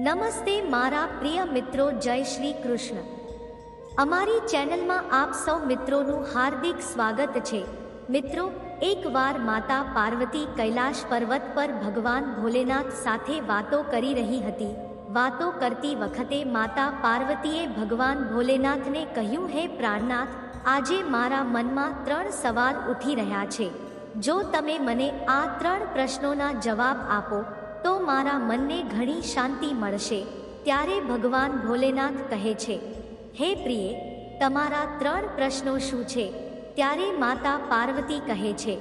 નમસ્તે મારા પ્રિય મિત્રો, જય શ્રી કૃષ્ણ. અમારી ચેનલમાં આપ સૌ મિત્રોનું હાર્દિક સ્વાગત છે. મિત્રો, એકવાર માતા પાર્વતી કૈલાશ પર્વત પર ભગવાન ભોલેનાથ સાથે વાતો કરી રહી હતી. વાતો કરતી વખતે માતા પાર્વતીએ ભગવાન ભોલેનાથને કહ્યું, હે પ્રાણનાથ, આજે મારા મનમાં 3 સવાલ ઉઠી રહ્યા છે. જો તમે મને આ 3 પ્રશ્નોના જવાબ આપો તો મારા મનને ઘણી શાંતિ મળશે. ત્યારે ભગવાન ભોલેનાથ કહે છે, હે પ્રિય, તમારા 3 પ્રશ્નો શું છે? ત્યારે માતા પાર્વતી કહે છે,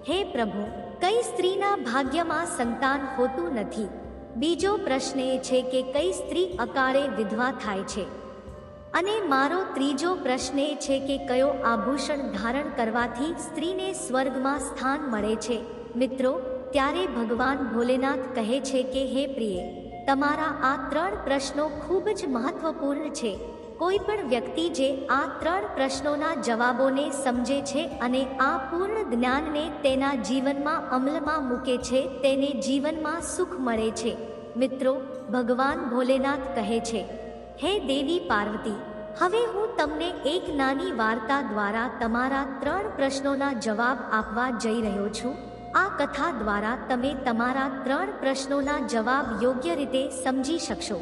હે પ્રભુ, કઈ સ્ત્રીના ભાગ્યમાં સંતાન હોતું નથી? બીજો પ્રશ્ન એ છે કે કઈ સ્ત્રી અકાળે વિધવા થાય છે? અને મારો ત્રીજો પ્રશ્ન એ છે કે કયો આભૂષણ ધારણ કરવાથી સ્ત્રીને સ્વર્ગમાં સ્થાન મળે છે? મિત્રો, ત્યારે ભગવાન ભોલેનાથ કહે છે કે હે પ્રિય, તમારા આ 3 પ્રશ્નો ખૂબ જ મહત્વપૂર્ણ છે. કોઈ પણ વ્યક્તિ જે આ 3 પ્રશ્નોના જવાબોને સમજે છે અને આ પૂર્ણ જ્ઞાનને તેના જીવનમાં અમલમાં મૂકે છે, તેને જીવનમાં સુખ મળે છે. મિત્રો, ભગવાન ભોલેનાથ કહે છે, હે દેવી પાર્વતી, હવે હું તમને એક નાની વાર્તા દ્વારા તમારા 3 પ્રશ્નોના જવાબ આપવા જઈ રહ્યો છું. આ કથા દ્વારા તમે તમારા 3 પ્રશ્નોના જવાબ યોગ્ય રીતે સમજી શકશો.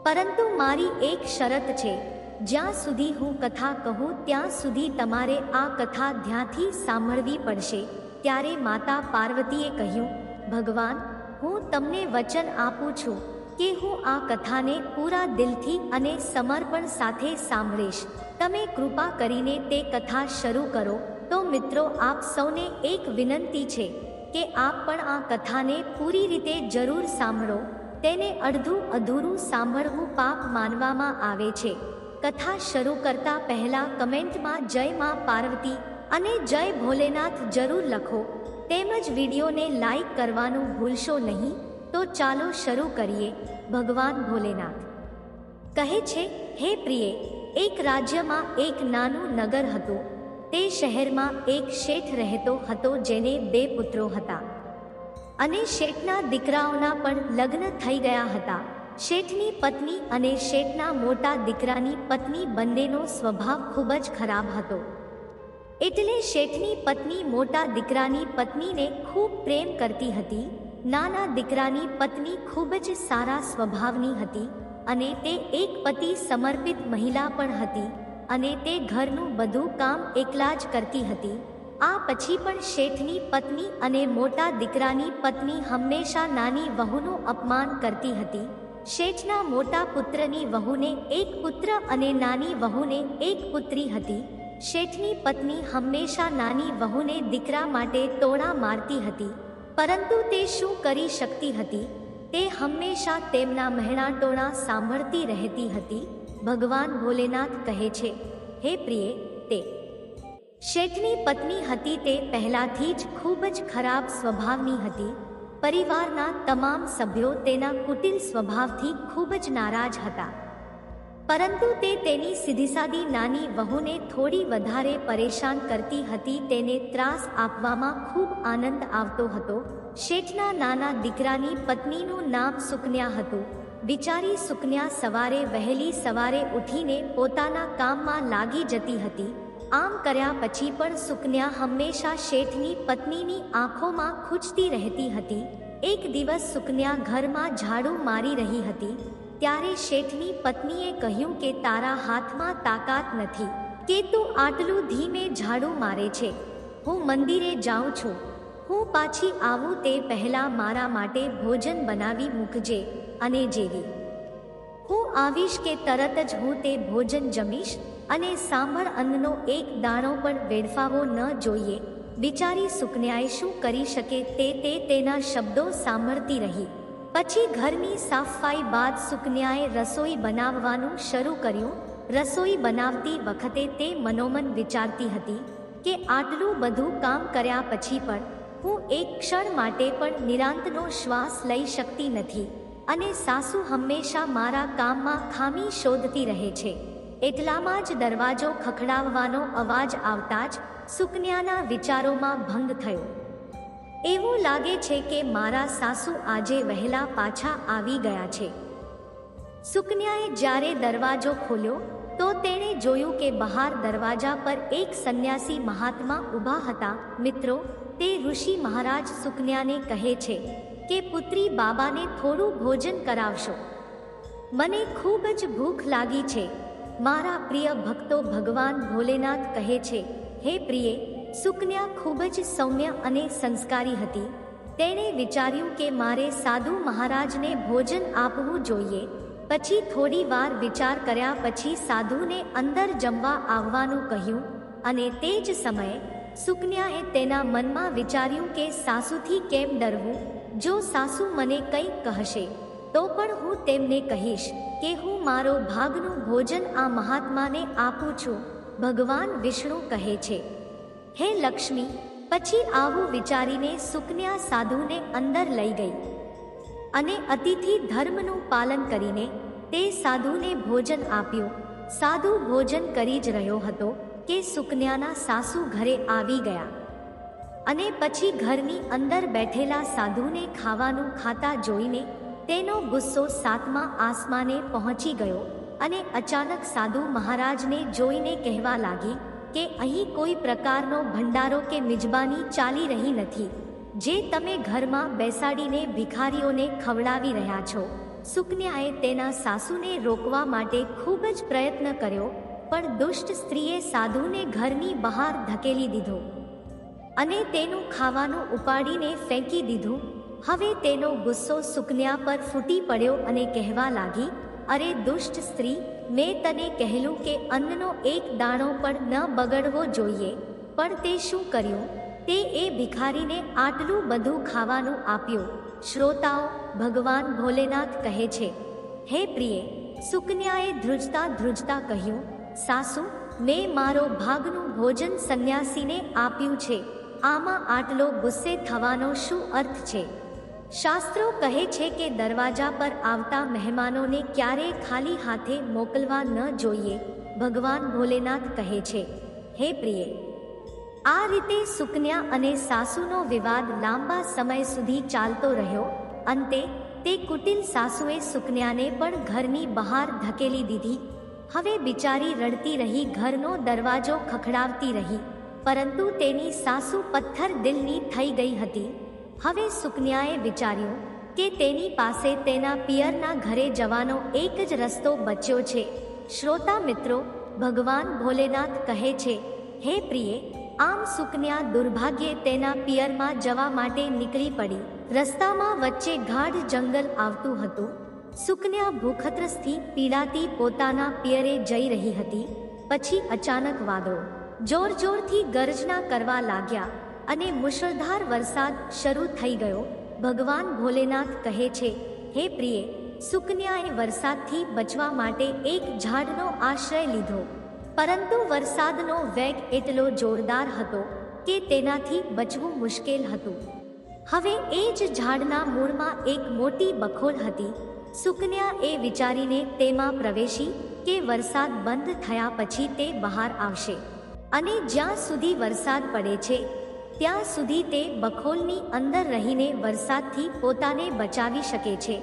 પરંતુ મારી એક શરત છે. જ્યાં સુધી હું કથા કહું ત્યાં સુધી તમારે આ કથા ધ્યાનથી સાંભળવી પડશે. ત્યારે માતા પાર્વતીએ કહ્યું, ભગવાન, હું તમને વચન આપું છું કે હું આ કથાને પૂરા દિલથી અને સમર્પણ સાથે સાંભળીશ. તમે કૃપા કરીને તે કથા શરૂ કરો. તો મિત્રો, આપ સૌને એક વિનંતી છે કે આપ પણ આ કથાને પૂરી રીતે જરૂર સાંભળો. તેને અડધું અધૂરું સાંભળવું પાપ માનવામાં આવે છે. કથા શરૂ કરતા પહેલા કમેન્ટમાં જય માં પાર્વતી અને જય ભોલેનાથ જરૂર લખો. તેમજ વિડીયોને લાઈક કરવાનું ભૂલશો નહીં. તો ચાલો શરૂ કરીએ. ભગવાન ભોલેનાથ કહે છે, હે પ્રિય, એક રાજ્યમાં એક નાનું નગર હતું. તે શહેરમાં એક શેઠ રહેતો હતો જેને 2 પુત્રો હતા અને શેઠના દીકરાઓના પણ લગ્ન થઈ ગયા હતા. શેઠની પત્ની અને શેઠના મોટા દીકરાની પત્ની બંનેનો સ્વભાવ ખૂબ જ ખરાબ હતો. એટલે શેઠની પત્ની મોટા દીકરાની પત્નીને ખૂબ પ્રેમ કરતી હતી. નાના દીકરાની પત્ની ખૂબ જ સારા સ્વભાવની હતી અને તે એક પતિ સમર્પિત મહિલા પણ હતી અને તે ઘરનું બધું કામ એકલા જ કરતી હતી. આ પછી પણ શેઠની પત્ની અને મોટા દીકરાની પત્ની હંમેશા નાની વહુનું અપમાન કરતી હતી. શેઠના મોટા પુત્રની વહુને એક પુત્ર અને નાની વહુને એક પુત્રી હતી. શેઠની પત્ની હંમેશા નાની વહુને દીકરા માટે ટોણા મારતી હતી, પરંતુ તે શું કરી શકતી હતી? તે હંમેશા તેમના મહેણા ટોણા સાંભળતી રહેતી હતી. ભગવાન ભોલેનાથ કહે છે, હે પ્રિય, તે શેઠની પત્ની હતી તે પહેલાથી જ ખૂબ જ ખરાબ સ્વભાવની હતી. પરિવારના તમામ સભ્યો તેના કુટિલ સ્વભાવથી ખૂબ જ નારાજ હતા. પરંતુ તે તેની સીધીસાદી નાની વહુને થોડી વધારે પરેશાન કરતી હતી. તેને ત્રાસ આપવામાં ખૂબ આનંદ આવતો હતો. શેઠના નાના દીકરાની પત્નીનું નામ સુકન્યા હતું. બિચારી સુકન્યા સવારે વહેલી સવારે ઉઠીને પોતાના કામમાં લાગી જતી હતી. આમ કર્યા પછી પણ સુકન્યા હંમેશા શેઠની પત્નીની આંખોમાં ખૂંચતી રહેતી હતી. એક દિવસ સુકન્યા ઘરમાં ઝાડુ મારી રહી હતી. ત્યારે શેઠની પત્નીએ કહ્યું કે તારા હાથમાં તાકાત નથી કે તું આટલું ધીમે ઝાડુ મારે છે. હું મંદિરે જાઉં છું. હું પાછી આવું તે પહેલાં મારા માટે ભોજન બનાવી મૂકજે અને જેવી હું આવીશ કે તરત જ હું તે ભોજન જમીશ. અને સાંભળ, અન્નનો એક દાણો પણ વેડફાવો ન જોઈએ. બિચારી સુકન્યાએ શું કરી શકે તે તેના શબ્દો સાંભળતી રહી. પછી ઘરની સાફસફાઈ બાદ સુકન્યાએ રસોઈ બનાવવાનું શરૂ કર્યું. રસોઈ બનાવતી વખતે તે મનોમન વિચારતી હતી કે આટલું બધું કામ કર્યા પછી પણ હું એક ક્ષણ માટે પણ નિરાંતનો શ્વાસ લઈ શકતી નથી અને સાસુ હંમેશા મારા કામમાં ખામી શોધતી રહે છે. એટલામાં જ દરવાજો ખખડાવવાનો અવાજ આવતા જ સુકન્યાના વિચારોમાં ભંગ થયો. એવું લાગે છે કે મારા સાસુ આજે વહેલા પાછા આવી ગયા છે. સુકન્યાએ જ્યારે દરવાજો ખોલ્યો તો તેણે જોયું કે બહાર દરવાજા પર એક સંન્યાસી મહાત્મા ઊભા હતા. મિત્રો, તે ઋષિ મહારાજ સુકન્યાને કહે છે કે પુત્રી, બાબાને થોડું ભોજન કરાવશો. મને ખૂબ જ ભૂખ લાગી છે. મારા પ્રિય ભક્તો, ભગવાન ભોલેનાથ કહે છે, હે પ્રિય. સુકન્યા ખૂબ જ સૌમ્ય અને સંસ્કારી હતી. તેણે વિચાર્યું કે મારે સાધુ મહારાજને ભોજન આપવું જોઈએ. પછી થોડી વાર વિચાર કર્યા પછી સાધુને અંદર જમવા આવવાનું કહ્યું. અને તે જ સમયે સુકન્યાએ તેના મનમાં વિચાર્યું કે સાસુથી કેમ ડરવું? જો સાસુ મને કંઈક કહેશે તો પણ હું તેમને કહીશ કે હું મારો ભાગનું ભોજન આ મહાત્માને આપું છું. ભગવાન વિષ્ણુ કહે છે, હે લક્ષ્મી. પછી આવું વિચારીને સુકન્યા સાધુને અંદર લઈ ગઈ અને અતિથિ ધર્મનું પાલન કરીને તે સાધુને ભોજન આપ્યું. સાધુ ભોજન કરી જ રહ્યો હતો કે સુકન્યાના સાસુ ઘરે આવી ગયા અને પછી ઘરની અંદર બેઠેલા સાધુને ખાવાનું ખાતા જોઈને તેનો ગુસ્સો 7મા આસમાને પહોંચી ગયો અને અચાનક સાધુ મહારાજને જોઈને કહેવા લાગી કે અહીં કોઈ પ્રકારનો ભંડારો કે મિજબાની ચાલી રહી નથી, જે તમે ઘરમાં બેસાડીને ભિખારીઓને ખવડાવી રહ્યા છો. સુકન્યાએ તેના સાસુને રોકવા માટે ખૂબ જ પ્રયત્ન કર્યો, પણ દુષ્ટ સ્ત્રીએ સાધુને ઘરની બહાર ધકેલી દીધો અને તેનું ખાવાનું ઉપાડીને ફેંકી દીધું. હવે તેનો ગુસ્સો સુકન્યા પર ફૂટી પડ્યો અને કહેવા લાગી, અરે દુષ્ટ સ્ત્રી, મેં તને કહેલું કે અન્નનો એક દાણો પણ ન બગડવો જોઈએ, પણ તે શું કર્યું? તે એ ભિખારીને આટલું બધું ખાવાનું આપ્યું. શ્રોતાઓ, ભગવાન ભોલેનાથ કહે છે, હે પ્રિય. સુકન્યાએ ધ્રુજતા ધ્રુજતા કહ્યું, સાસુ, મેં મારો ભાગનું ભોજન સંન્યાસીને આપ્યું છે. આમાં આટલો ગુસ્સે થવાનો શું અર્થ છે? શાસ્ત્રો કહે છે કે દરવાજા પર આવતા મહેમાનોને ક્યારેય ખાલી હાથે મોકલવા ન જોઈએ. ભગવાન ભોલેનાથ કહે છે, હે પ્રિય. આ રીતે સુકન્યા અને સાસુનો વિવાદ લાંબા સમય સુધી ચાલતો રહ્યો. અંતે તે કુટિલ સાસુએ સુકન્યાને પણ ઘરની બહાર ધકેલી દીધી. હવે બિચારી રડતી રહી, ઘરનો દરવાજો ખખડાવતી રહી, પરંતુ તેની સાસુ પથ્થર દિલની થઈ ગઈ હતી. હવે સુકન્યાએ વિચાર્યું કે તેની પાસે તેના પિયરના ઘરે જવાનો એક જ રસ્તો બચ્યો છે. શ્રોતા મિત્રો, ભગવાન ભોલેનાથ કહે છે, હે પ્રિય. આમ સુકન્યા દુર્ભાગ્યે તેના પિયરમાં જવા માટે નીકળી પડી. રસ્તામાં વચ્ચે ગાઢ જંગલ આવતું હતું. સુકન્યા ભૂખત્રસથી પીડાતી પોતાના પિયરે જઈ રહી હતી. પછી અચાનક વાદળો જોરથી ગર્જના કરવા લાગ્યા અને મુશળધાર વરસાદ શરૂ થઈ ગયો. ભગવાન ભોલેનાથ કહે છે, હે પ્રિય. સુકન્યાએ વરસાદથી બચવા માટે એક ઝાડનો આશ્રય લીધો, પરંતુ વરસાદનો વેગ એટલો જોરદાર હતો કે તેનાથી બચવું મુશ્કેલ હતું. હવે એ જ ઝાડના મૂળમાં એક મોટી બખોલ હતી. સુકન્યા એ વિચારીને તેમાં પ્રવેશી કે વરસાદ બંધ થયા પછી તે બહાર આવશે અને જ્યાં સુધી વરસાદ પડે છે ત્યાં સુધી તે બખોલની અંદર રહીને વરસાદથી પોતાને બચાવી શકે છે.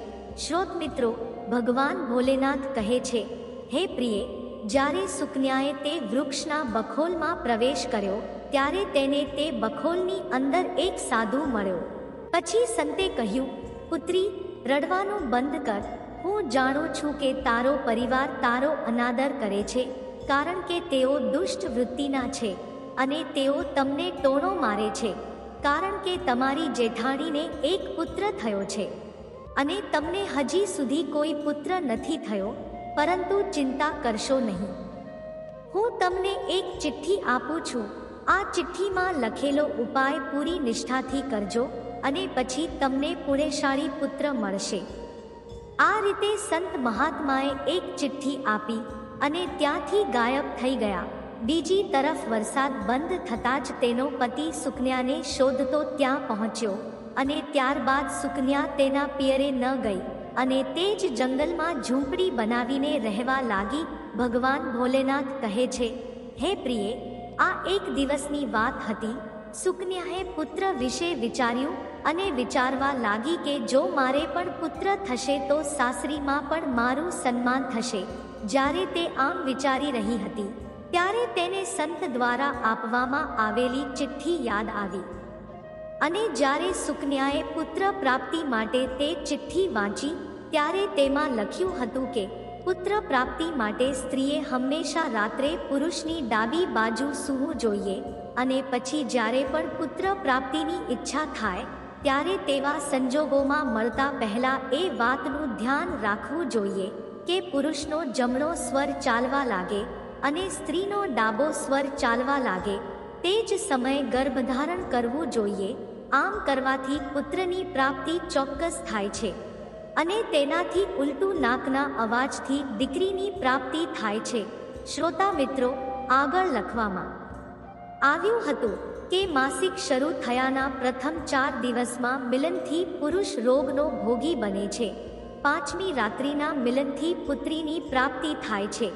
શ્રોત મિત્રો, ભગવાન ભોલેનાથ કહે છે, હે પ્રિય. જ્યારે સુકન્યાએ તે વૃક્ષના બખોલમાં પ્રવેશ કર્યો ત્યારે તેને તે બખોલની અંદર એક સાધુ મળ્યો. પછી સંતે કહ્યું, પુત્રી, રડવાનું બંધ કર. હું જાણું છું કે તારો પરિવાર તારો અનાદર કરે છે, કારણ કે તેઓ દુષ્ટ વૃત્તિના છે અને તેઓ તમને ટોણો મારે છે, કારણ કે તમારી જેઠાણીને એક પુત્ર થયો છે અને તમને હજી સુધી કોઈ પુત્ર નથી થયો. પરંતુ ચિંતા કરશો નહીં. હું તમને એક ચિઠ્ઠી આપું છું. આ ચિઠ્ઠીમાં લખેલો ઉપાય પૂરી નિષ્ઠાથી કરજો અને પછી તમને પુણ્યશાળી પુત્ર મળશે. આ રીતે સંત મહાત્માએ એક ચિઠ્ઠી આપી અને ત્યાંથી ગાયબ થઈ ગયા. બીજી તરફ વરસાદ બંધ થતાં જ તેનો પતિ સુકન્યાને શોધતો ત્યાં પહોંચ્યો અને ત્યારબાદ સુકન્યા તેના પિયરે ન ગઈ અને તે જ જંગલમાં ઝૂંપડી બનાવીને રહેવા લાગી. ભગવાન ભોલેનાથ કહે છે, હે પ્રિય. આ એક દિવસની વાત હતી. સુકન્યાએ પુત્ર વિશે વિચાર્યું અને વિચારવા લાગી કે જો મારે પણ પુત્ર થશે તો સાસરીમાં પણ મારું સન્માન થશે. જ્યારે તે આમ વિચારી રહી હતી ત્યારે તેને સંત દ્વારા આપવામાં આવેલી ચિઠ્ઠી યાદ આવી અને જ્યારે સુકન્યાએ પુત્ર પ્રાપ્તિ માટે તે ચિઠ્ઠી વાંચી ત્યારે તેમાં લખ્યું હતું કે પુત્ર પ્રાપ્તિ માટે સ્ત્રીએ હંમેશા રાત્રે પુરુષની ડાબી બાજુ સૂવું જોઈએ અને પછી જ્યારે પણ પુત્ર પ્રાપ્તિની ઈચ્છા થાય ત્યારે તેવા સંજોગોમાં મળતા પહેલા એ વાતનું ધ્યાન રાખવું જોઈએ કે પુરુષનો જમણો સ્વર ચાલવા લાગે અને સ્ત્રીનો ડાબો સ્વર ચાલવા લાગે તે જ સમયે ગર્ભધારણ કરવું જોઈએ. આમ કરવાથી પુત્રની પ્રાપ્તિ ચોક્કસ થાય છે અને તેનાથી ઉલટું નાકના અવાજથી દીકરીની પ્રાપ્તિ થાય છે. શ્રોતા મિત્રો, આગળ લખવામાં આવ્યું હતું કે માસિક શરૂ થયાના પ્રથમ 4 દિવસમાં મિલનથી પુરુષ રોગનો ભોગી બને છે. 5મી રાત્રિના મિલનથી પુત્રીની પ્રાપ્તિ થાય છે.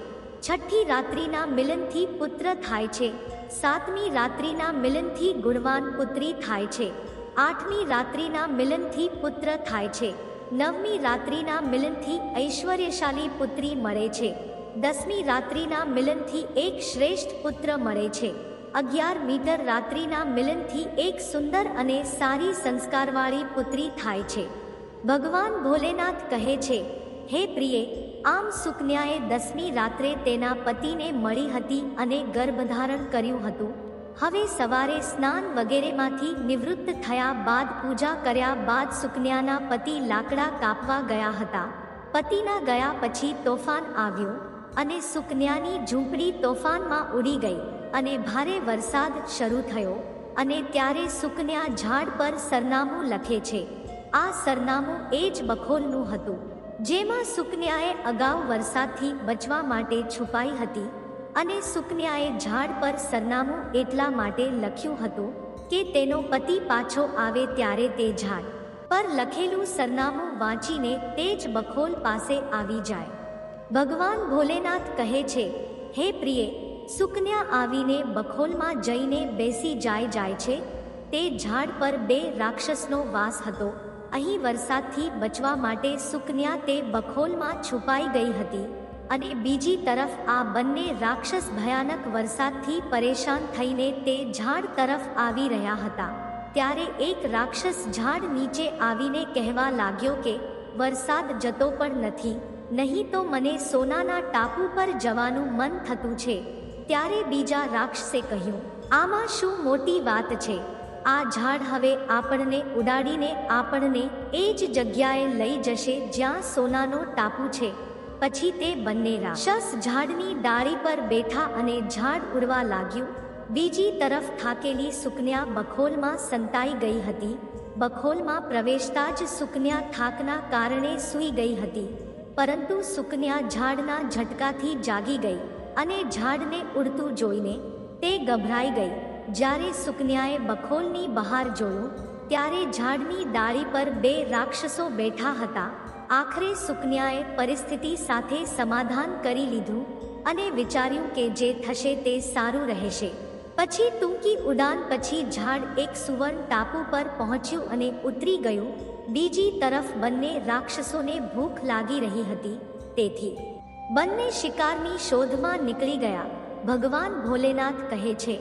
6ઠ્ઠી રાત્રિના મિલનથી પુત્ર થાય છે. 7મી રાત્રિના મિલનથી ગુણવાન પુત્રી થાય છે. 8મી રાત્રિના મિલનથી પુત્ર થાય છે. 9મી રાત્રિના મિલનથી ઐશ્વર્યશાળી પુત્રી મળે છે. 10મી રાત્રિના મિલનથી એક શ્રેષ્ઠ પુત્ર મળે છે. 11 મીટર રાત્રિના મિલનથી એક સુંદર અને સારી સંસ્કારવાળી પુત્રી થાય છે. ભગવાન ભોલેનાથ કહે છે, હે પ્રિય, આમ સુકન્યાએ 10મી રાત્રે તેના પતિને મળી હતી અને ગર્ભધારણ કર્યું હતું. હવે સવારે સ્નાન વગેરેમાંથી નિવૃત્ત થયા બાદ પૂજા કર્યા બાદ સુકન્યાના પતિ લાકડા કાપવા ગયા હતા. પતિના ગયા પછી તોફાન આવ્યું અને સુકન્યાની ઝૂંપડી તોફાનમાં ઉડી ગઈ અને ભારે વરસાદ શરૂ થયો અને ત્યારે સુકન્યા ઝાડ પર સરનામું લખે છે. આ સરનામું એ જ બખોલનું હતું જેમાં સુકન્યાએ અગાઉ વરસાદથી બચવા માટે છુપાઈ હતી અને સુકન્યાએ ઝાડ પર સરનામું એટલા માટે લખ્યું હતું કે તેનો પતિ પાછો આવે ત્યારે તે ઝાડ પર લખેલું સરનામું વાંચીને તે જ બખોલ પાસે આવી જાય. ભગવાન ભોલેનાથ કહે છે, હે પ્રિય, સુકન્યા આવીને બખોલમાં જઈને બેસી જાય છે. તે ઝાડ પર 2 રાક્ષસનો વાસ હતો. અહીં વરસાદથી બચવા માટે સુકન્યા તે બખોલમાં છુપાઈ ગઈ હતી અને બીજી તરફ આ બંને રાક્ષસ ભયાનક વરસાદથી પરેશાન થઈને તે ઝાડ તરફ આવી રહ્યા હતા. ત્યારે એક રાક્ષસ ઝાડ નીચે આવીને કહેવા લાગ્યો કે વરસાદ જતો પણ નથી, નહીં તો મને સોનાના ટાપુ પર જવાનું મન થતું છે. ત્યારે બીજા રાક્ષસે કહ્યું, આમાં શું મોટી વાત છે? આ ઝાડ હવે આપણને ઉડાડીને આપણને એ જ જગ્યાએ લઈ જશે જ્યાં સોનાનો ટાપુ છે. પછી તે બંને રાક્ષસ ઝાડની ડાળી પર બેઠા અને ઝાડ ઉડવા લાગ્યું. બીજી તરફ થાકેલી સુકન્યા બખોલમાં સંતાઈ ગઈ હતી. બખોલમાં પ્રવેશતા જ સુકન્યા થાકના કારણે સૂઈ ગઈ હતી. પરંતુ સુકન્યા ઝાડના ઝટકાથી જાગી ગઈ અને ઝાડને ઉડતું જોઈને તે ગભરાઈ ગઈ. જ્યારે સુકન્યાએ બખોલની બહાર જોયું ત્યારે ઝાડની ડાળી પર 2 રાક્ષસો બેઠા હતા. આખરે સુકન્યાએ પરિસ્થિતિ સાથે સમાધાન કરી લીધું અને વિચાર્યું કે જે થશે તે સારું રહેશે. પછી ટૂંકી ઉડાન પછી ઝાડ એક સુવર્ણ ટાપુ પર પહોંચ્યું અને ઉતરી ગયું. બીજી તરફ બંને રાક્ષસોને ભૂખ લાગી રહી હતી, તેથી બંને શિકારની શોધમાં નીકળી ગયા. ભગવાન ભોલેનાથ કહે છે,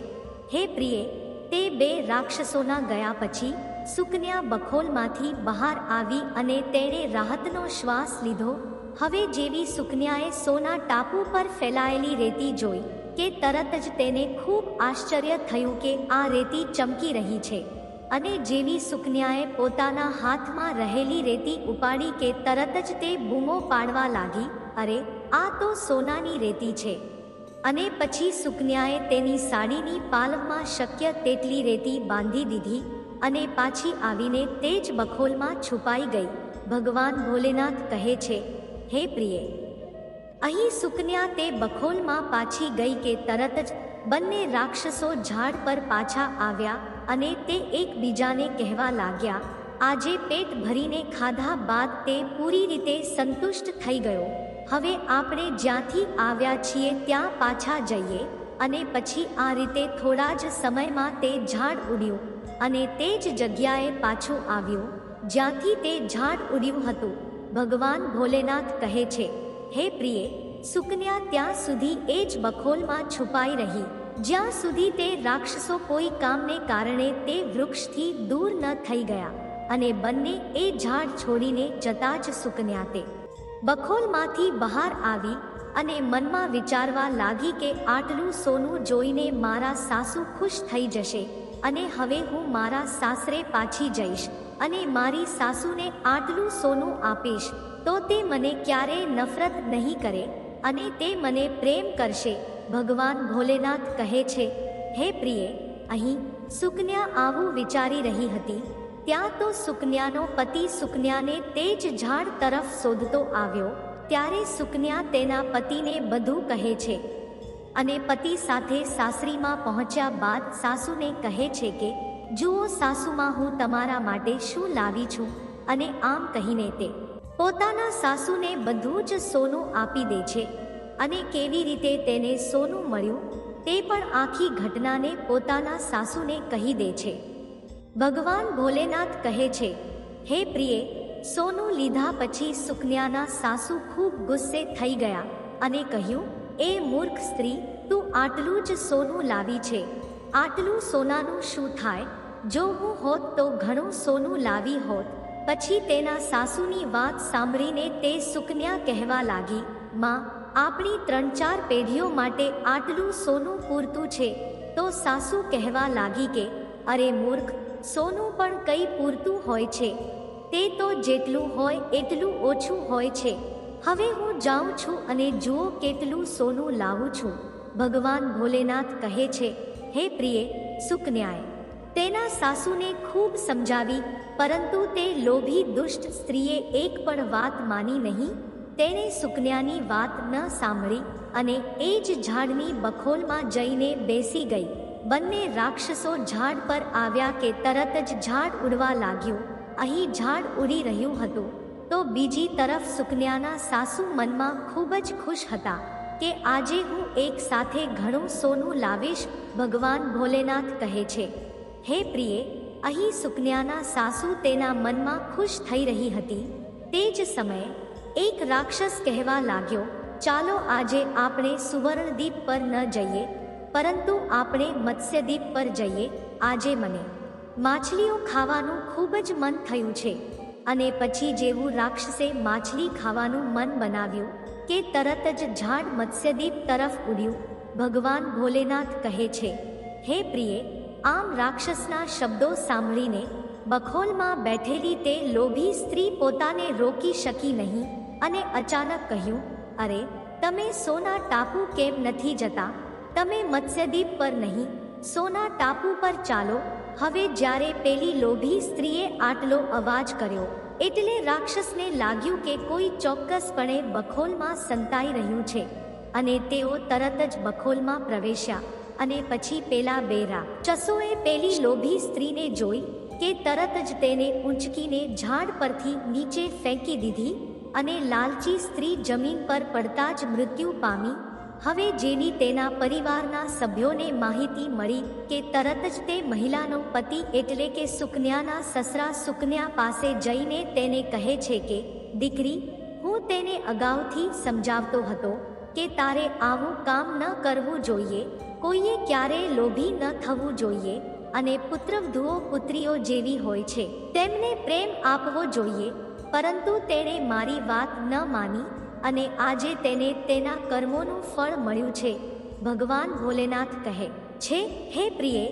હે પ્રિય, તે 2 રાક્ષસોના ગયા પછી સુકન્યા બખોલમાંથી બહાર આવી અને તેણે રાહતનો શ્વાસ લીધો. હવે જેવી સુકન્યાએ સોના ટાપુ પર ફેલાયેલી રેતી જોઈ કે તરત જ તેને ખૂબ આશ્ચર્ય થયું કે આ રેતી ચમકી રહી છે. અને જેવી સુકન્યાએ પોતાના હાથમાં રહેલી રેતી ઉપાડી કે તરત જ તે બૂમો પાડવા લાગી, અરે, આ તો સોનાની રેતી છે. અને પછી સુકન્યાએ તેની સાડીની પાલવમાં શક્ય તેટલી રેતી બાંધી દીધી અને પાછી આવીને તે જ બખોલમાં છુપાઈ ગઈ. ભગવાન ભોલેનાથ કહે છે, હે પ્રિય, અહીં સુકન્યા તે બખોલમાં પાછી ગઈ કે તરત જ બંને રાક્ષસો ઝાડ પર પાછા આવ્યા અને તે એકબીજાને કહેવા લાગ્યા, આજે પેટ ભરીને ખાધા બાદ તે પૂરી રીતે સંતુષ્ટ થઈ ગયો. હવે આપણે જ્યાંથી આવ્યા છીએ ત્યાં પાછા જઈએ અને પછી આ રીતે થોડા જ સમયમાં તે ઝાડ ઉડ્યું અને તે જ જગ્યાએ પાછું આવ્યું જ્યાંથી તે ઝાડ ઉડ્યું હતું. ભગવાન ભોલેનાથ કહે છે, હે પ્રિય, સુકન્યા ત્યાં સુધી એ જ બખોલમાં છુપાઈ રહી જ્યાં સુધી તે રાક્ષસો કોઈ કામને કારણે તે વૃક્ષથી દૂર ન થઈ ગયા. અને બંને એ ઝાડ છોડીને જતા જ સુકન્યા તે બખોલમાંથી બહાર આવી અને મનમાં વિચારવા લાગી કે આટલું સોનું જોઈને મારા સાસુ ખુશ થઈ જશે અને હવે હું મારા સાસરે પાછી જઈશ અને મારી સાસુને આટલું સોનું આપીશ તો તે મને ક્યારેય નફરત નહીં કરે અને તે મને પ્રેમ કરશે. ભગવાન ભોલેનાથ કહે છે, હે પ્રિય, અહીં સુકન્યા આવું વિચારી રહી હતી ત્યાં તો સુકન્યાનો પતિ સુકન્યાને તે જ ઝાડ તરફ શોધતો આવ્યો. ત્યારે સુકન્યા તેના પતિને બધું કહે છે અને પતિ સાથે સાસરીમાં પહોંચ્યા બાદ સાસુને કહે છે કે જુઓ સાસુમાં, હું તમારા માટે શું લાવી છું. અને આમ કહીને તે પોતાના સાસુને બધું જ સોનું આપી દે છે અને કેવી રીતે તેને સોનું મળ્યું તે પણ આખી ઘટનાને પોતાના સાસુને કહી દે છે. ભગવાન ભોલેનાથ કહે છે, હે પ્રિય, સોનું લીધા પછી સુકન્યાના સાસુ ખૂબ ગુસ્સે થઈ ગયા અને કહ્યું, એ મૂર્ખ સ્ત્રી, તું આટલું જ સોનું લાવી છે, આટલું સોનાનું શું થાય? જો હું હોત તો ઘણું સોનું લાવી હોત. પછી તેના સાસુની વાત સાંભળીને તે સુકન્યા કહેવા લાગી, માં, આપણી 3-4 પેઢીઓ માટે આટલું સોનું પૂરતું છે. તો સાસુ કહેવા લાગી કે અરે મૂર્ખ, સોનું પણ કઈ પૂરતું હોય છે, તે તો જેટલું હોય એટલું ઓછું હોય છે. હવે હું જાઉં છું અને જુઓ કેટલું સોનું લાવું છું. ભગવાન ભોલેનાથ કહે છે, હે પ્રિય, સુકન્યાએ તેના સાસુને ખૂબ સમજાવી પરંતુ તે લોભી દુષ્ટ સ્ત્રીએ એક પણ વાત માની નહીં. તેણે સુકન્યાની વાત ન સાંભળી અને એ જ ઝાડની બખોલમાં જઈને બેસી ગઈ. બંને રાક્ષસો ઝાડ પર આવ્યા કે તરત જ ઝાડ ઉડવા લાગ્યું. અહીં ઝાડ ઉડી રહ્યું હતું તો બીજી તરફ સુકન્યાના સાસુ મનમાં ખૂબ જ ખુશ હતા કે આજે હું એક સાથે ઘણું સોનું લાવીશ. ભગવાન ભોલેનાથ કહે છે, હે પ્રિય, અહીં સુકન્યાના સાસુ તેના મનમાં ખુશ થઈ રહી હતી. તે જ સમયે એક રાક્ષસ કહેવા લાગ્યો, ચાલો આજે આપણે સુવર્ણદ્વીપ પર ન જઈએ પરંતુ આપણે મત્સ્યદ્વીપ પર જઈએ. આજે મને માછલીઓ ખાવાનું ખૂબ જ મન થયું છે. અને પછી જેવું રાક્ષસે માછલી ખાવાનું મન બનાવ્યું કે તરત જ ઝાડ મત્સ્યદ્વીપ તરફ ઉડ્યું. ભગવાન ભોલેનાથ કહે છે, હે પ્રિય, આમ રાક્ષસના શબ્દો સાંભળીને બખોલમાં બેઠેલી તે લોભી સ્ત્રી પોતાને રોકી શકી નહીં અને અચાનક કહ્યું, અરે, તમે સોના ટાપુ કેમ નથી જતા? તમે મત્સ્યદ્વીપ પર નહીં, સોના ટાપુ પર ચાલો. હવે જ્યારે પેલી લોભી સ્ત્રીએ આટલો અવાજ કર્યો એટલે રાક્ષસને લાગ્યું કે કોઈ ચોક્કસપણે બખોલમાં સંતાઈ રહ્યું છે અને તેઓ તરત જ બખોલમાં પ્રવેશ્યા. અને પછી પેલા બે રાક્ષસોએ પેલી લોભી સ્ત્રીને જોઈ કે તરત જ તેને ઊંચકીને ઝાડ પરથી નીચે ફેંકી દીધી અને લાલચી સ્ત્રી જમીન પર પડતા જ મૃત્યુ પામી. હવે જેની તેના પરિવારના સભ્યોને માહિતી મળી કે તરત જ તે મહિલાનો પતિ એટલે કે સુકન્યાના સસરા સુકન્યા પાસે જઈને તેને કહે છે કે દીકરી, હું તેને અગાઉથી સમજાવતો હતો કે તારે આવું કામ ન કરવું જોઈએ, કોઈએ ક્યારેય લોભી ન થવું જોઈએ અને પુત્રવધુઓ પુત્રીઓ જેવી હોય છે તેમને પ્રેમ આપવો જોઈએ. પરંતુ તેણે મારી વાત ન માની અને આજે તેને તેના કર્મોનું ફળ મળ્યું છે. ભગવાન ભોલેનાથ કહે છે, હે પ્રિય,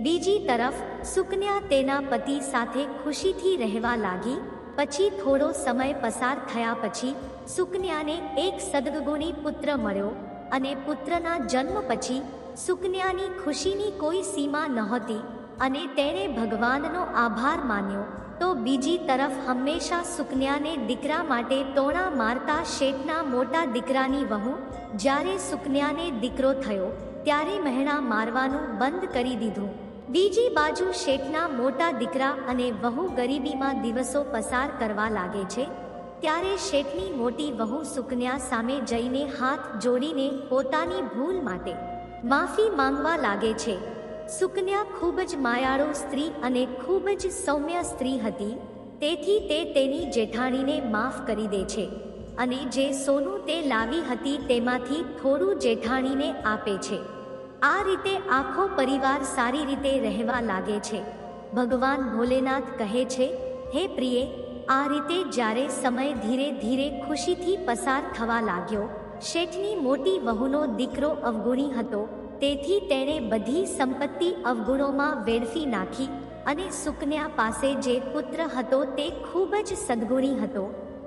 બીજી તરફ સુકન્યા તેના પતિ સાથે ખુશીથી રહેવા લાગી. પછી થોડો સમય પસાર થયા પછી સુકન્યાને એક સદગુણી પુત્ર મળ્યો અને પુત્રના જન્મ પછી સુકન્યાની ખુશીની કોઈ સીમા નહોતી અને તેણે ભગવાનનો આભાર માન્યો. તો બીજી તરફ હંમેશા સુકન્યાને દીકરા માટે ટોણા મારતા શેઠના મોટા દીકરાની વહુ જ્યારે સુકન્યાને દીકરો થયો ત્યારે મહેણા મારવાનું બંધ કરી દીધું. બીજી બાજુ શેઠના મોટા દીકરા અને વહુ ગરીબીમાં દિવસો પસાર કરવા લાગે છે. ત્યારે શેઠની મોટી વહુ સુકન્યા સામે જઈને હાથ જોડીને પોતાની ભૂલ માટે માફી માંગવા લાગે છે. સુકન્યા ખૂબ જ માયાળુ સ્ત્રી અને ખૂબ જ સૌમ્ય સ્ત્રી હતી, તેથી તે તેની જેઠાણીને માફ કરી દે છે અને જે સોનું તે લાવી હતી તેમાંથી થોડું જેઠાણીને આપે છે. આ રીતે આખો પરિવાર સારી રીતે રહેવા લાગે છે. ભગવાન ભોલેનાથ કહે છે, હે પ્રિય, આ રીતે જ્યારે સમય ધીરે ધીરે ખુશીથી પસાર થવા લાગ્યો, શેઠની મોટી વહુનો દીકરો અવગુણી હતો, તેથી તેણે બધી સંપત્તિ અવગુણોમાં વેડફી નાખી અને સુકન્યા પાસે જે પુત્ર હતો તે ખૂબ જ સદ્ગુણી હતો.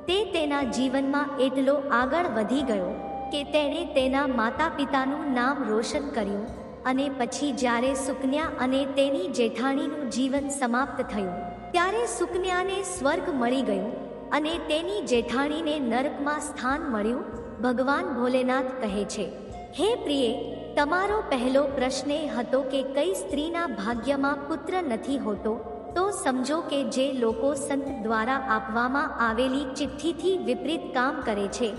તે તેના જીવનમાં એટલો આગળ વધી ગયો કે તેણે તેના માતા પિતાનું નામ રોશન કર્યું અને પછી જ્યારે સુકન્યા અને તેની જેઠાણીનું જીવન સમાપ્ત થયું ત્યારે સુકન્યાને સ્વર્ગ મળી ગયું અને તેની જેઠાણીને નરકમાં સ્થાન મળ્યું. ભગવાન ભોલેનાથ કહે છે, હે પ્રિય, તમારો પહેલો પ્રશ્ન એ હતો કે કઈ સ્ત્રીના ભાગ્યમાં પુત્ર નથી હોતો, તો સમજો કે જે લોકો સંત દ્વારા આપવામાં આવેલી ચિઠ્ઠીથી વિપરીત કામ કરે છે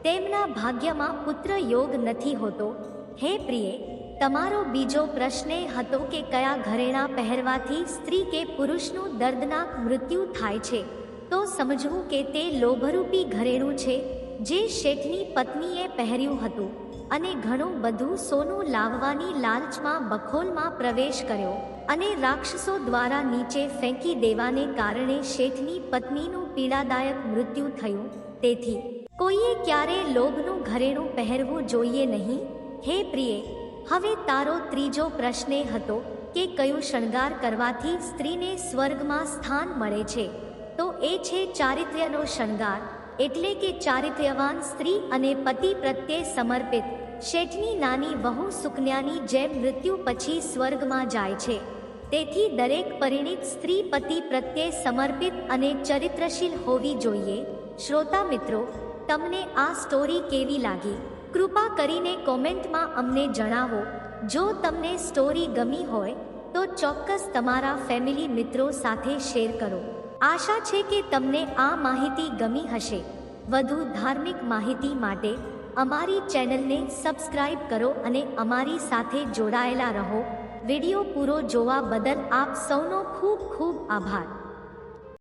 તેમના ભાગ્યમાં પુત્ર યોગ નથી હોતો. હે પ્રિય, તમારો બીજો પ્રશ્ન એ હતો કે કયા ઘરેણાં પહેરવાથી સ્ત્રી કે પુરુષનું દર્દનાક મૃત્યુ થાય છે, તો સમજવું કે તે લોભરૂપી ઘરેણું છે જે શેઠની પત્નીએ પહેર્યું હતું અને ઘણું બધું સોનું લાવવાની લાલચમાં બખોલમાં પ્રવેશ કર્યો અને રાક્ષસો દ્વારા નીચે ફેંકી દેવાને કારણે શેઠની પત્નીનું પીડાદાયક મૃત્યુ થયું. તેથી કોઈએ ક્યારે લોભનું ઘરેણું પહેરવું જોઈએ નહીં. હે પ્રિય, હવે તારો ત્રીજો પ્રશ્ન હતો કે કયું શણગાર કરવાથી સ્ત્રીને સ્વર્ગમાં સ્થાન મળે છે, તો એ છે ચારિત્ર્યનો શણગાર, એટલે કે ચારિત્ર્યવાન સ્ત્રી અને પતિ પ્રત્યે સમર્પિત. શેઠની નાની વહુ સુકન્યાની જેમ મૃત્યુ પછી સ્વર્ગમાં જાય છે, તેથી દરેક પરિણીત સ્ત્રી પતિ પ્રત્યે સમર્પિત અને ચરિત્રશીલ હોવી જોઈએ. શ્રોતા મિત્રો, તમને આ સ્ટોરી કેવી લાગી? કૃપા કરીને કોમેન્ટમાં અમને જણાવો. જો તમને સ્ટોરી ગમી હોય તો ચોક્કસ તમારા ફેમિલી મિત્રો સાથે શેર કરો. આશા છે કે તમને આ માહિતી ગમી હશે. વધુ ધાર્મિક માહિતી માટે અમારી ચેનલને સબસ્ક્રાઇબ કરો અને અમારી સાથે જોડાયેલા રહો. વિડિયો પૂરો જોવા બદલ આપ સૌનો ખૂબ ખૂબ આભાર.